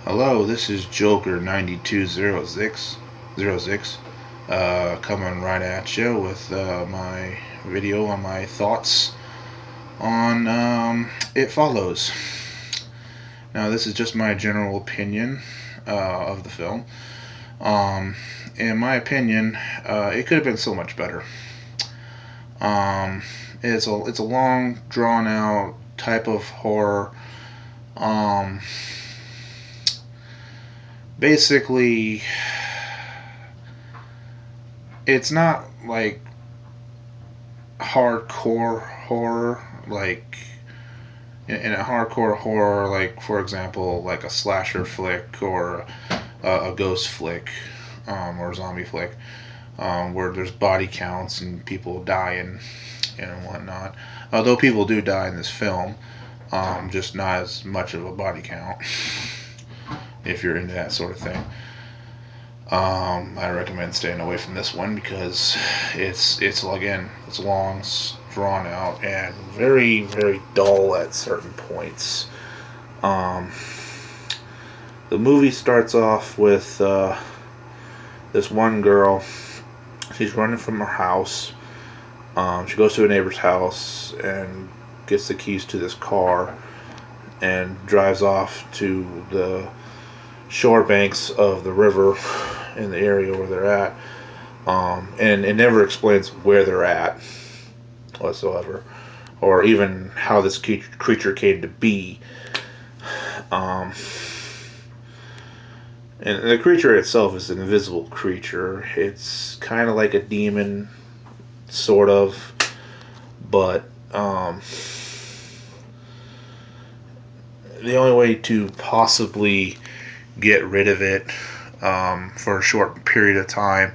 Hello, this is Joker9206 coming right at you with my video on my thoughts on It Follows. Now, this is just my general opinion of the film. Um, in my opinion, it could have been so much better. Um, it's a long, drawn out type of horror. Um, Basically, it's not like hardcore horror, like in a hardcore horror, like for example, like a slasher flick or a ghost flick, or a zombie flick, where there's body counts and people dying and whatnot. Although people do die in this film, just not as much of a body count. If you're into that sort of thing, I recommend staying away from this one because it's again it's long, drawn out, and very dull at certain points. Um, the movie starts off with this one girl. She's running from her house. She goes to a neighbor's house and gets the keys to this car and drives off to the shore banks of the river in the area where they're at. And it never explains where they're at whatsoever, or even how this creature came to be. Um, and the creature itself is an invisible creature. It's kind of like a demon, sort of, but the only way to possibly get rid of it for a short period of time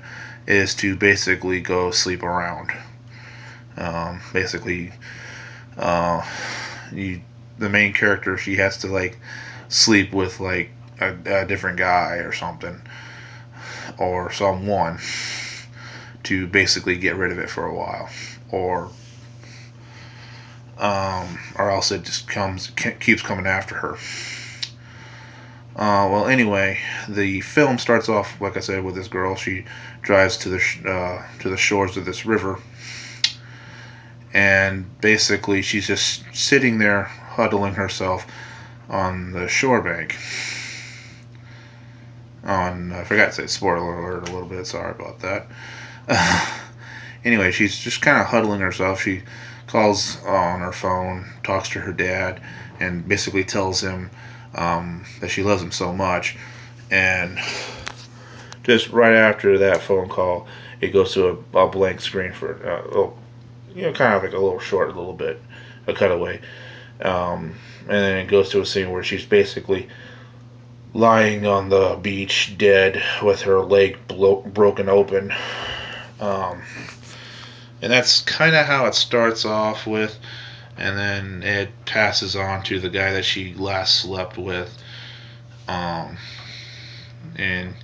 is to basically go sleep around. Basically, uh, you the main character, she has to like sleep with like a different guy or something or someone to basically get rid of it for a while, or else it just keeps coming after her. Well, anyway, the film starts off, like I said, with this girl. She drives to the shores of this river, and basically she's just sitting there, huddling herself on the shore bank. I forgot to say spoiler alert a little bit. Sorry about that. Anyway, she's just kind of huddling herself. She calls on her phone, talks to her dad, and basically tells him that she loves him so much. And just right after that phone call, it goes to a blank screen for kind of like a little short, a little bit, a cutaway. And then it goes to a scene where she's basically lying on the beach, dead, with her leg broken open. Um, and that's kind of how it starts off with, and then it passes on to the guy that she last slept with. Um, and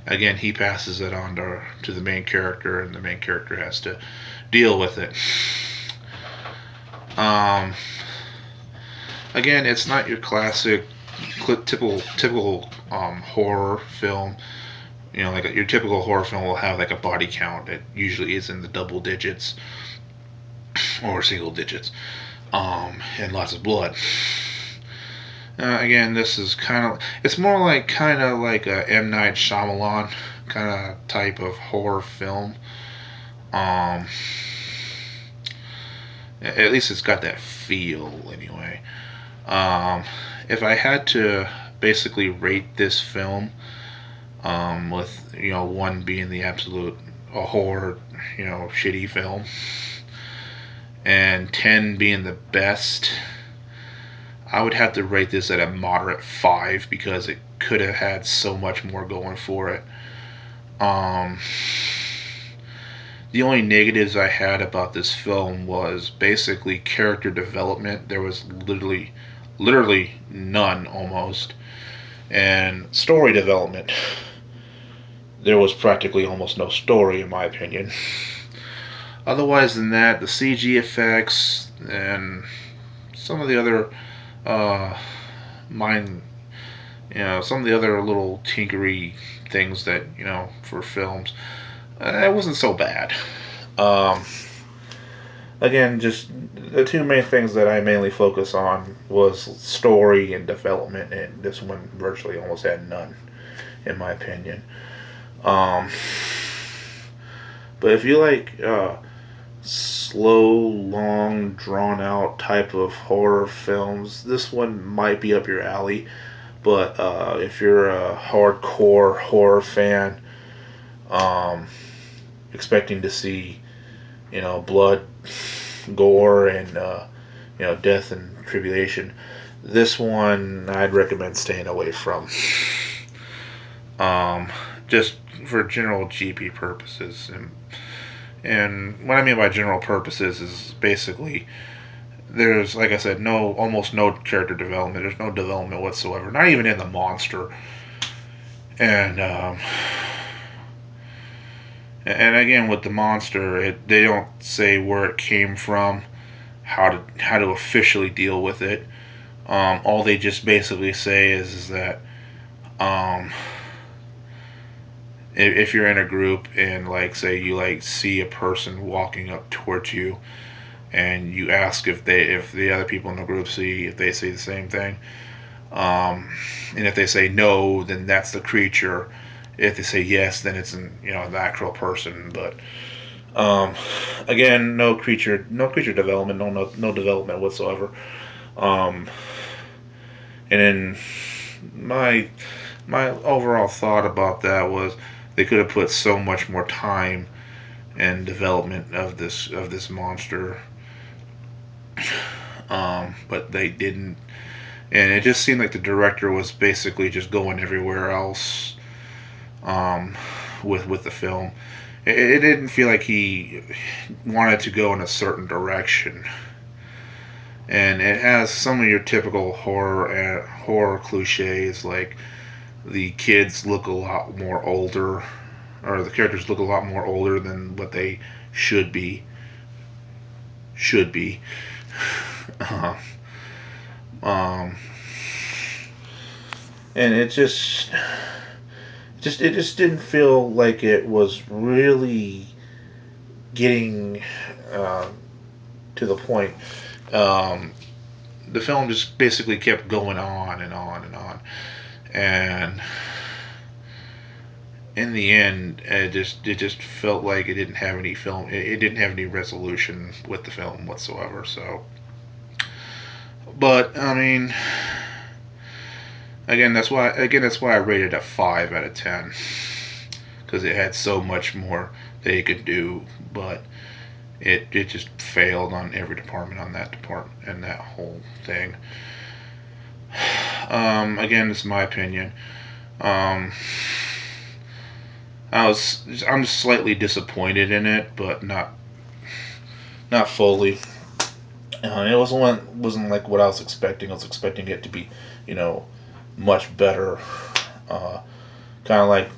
again, he passes it on to the main character, and the main character has to deal with it. Um, Again, it's not your classic, typical horror film. You know, like your typical horror film will have like a body count. It usually is in the double digits or single digits, and lots of blood. Again, this is it's more like kind of like a M. Night Shyamalan kind of type of horror film. Um, at least it's got that feel anyway. Um, if I had to basically rate this film, with one being the absolute a horror, shitty film, and 10 being the best, I would have to rate this at a moderate 5 because it could have had so much more going for it. Um, the only negatives I had about this film was basically character development. There was literally none almost, and story development. There was practically almost no story, in my opinion. Otherwise than that, the CG effects and some of the other uh, mind some of the other little tinkery things that for films, it wasn't so bad. Um, Again, just the two main things that I mainly focus on was story and development, and this one virtually almost had none, in my opinion. Um, but if you like slow, long, drawn out type of horror films, this one might be up your alley. But if you're a hardcore horror fan, um, expecting to see, blood, gore, and death and tribulation, this one I'd recommend staying away from. Um, just for general GP purposes, and what I mean by general purposes is basically there's, like I said, almost no character development. There's no development whatsoever, not even in the monster. And again with the monster, they don't say where it came from, how to officially deal with it. All they just basically say is that um, if you're in a group and like say you like see a person walking up towards you and you ask if the other people in the group see if they see the same thing, and if they say no, then that's the creature. If they say yes, then it's the actual person. But um, again, no creature development, no development whatsoever. Um, and then my my overall thought about that was they could have put so much more time and development of this monster, but they didn't. And it just seemed like the director was basically just going everywhere else, um, with the film. It didn't feel like he wanted to go in a certain direction, and it has some of your typical horror cliches, like the kids look a lot more older, or the characters look a lot more older than what they should be. Should be. Uh, um, and it just didn't feel like it was really getting uh, to the point. Um, the film just basically kept going on and on and on, and in the end, it just felt like it didn't have any film. It didn't have any resolution with the film whatsoever. So, but I mean, again that's why I rated it a 5 out of 10, because it had so much more they could do, but it just failed on every department on that department and that whole thing. Again, this is my opinion. Um, I'm just slightly disappointed in it, but not fully. It wasn't like what I was expecting. I was expecting it to be, you know, much better. Uh, kind of like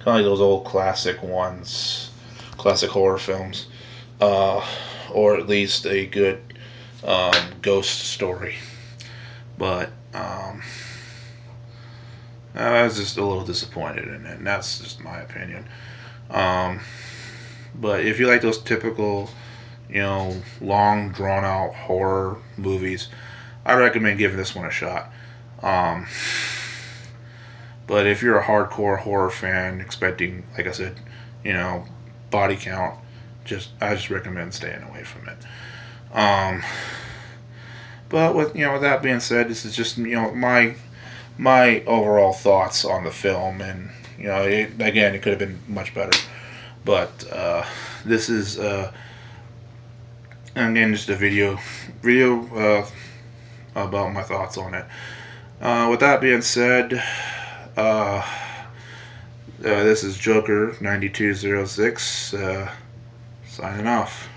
those old classic horror films, uh, or at least a good ghost story. But I was just a little disappointed in it, and that's just my opinion. Um, but if you like those typical, long drawn out horror movies, I recommend giving this one a shot. Um, but if you're a hardcore horror fan expecting, like I said, you know, body count, I just recommend staying away from it. Um, but with that being said, this is just my overall thoughts on the film, and again, it could have been much better. But this is again just a video about my thoughts on it. With that being said, this is Joker9206 signing off.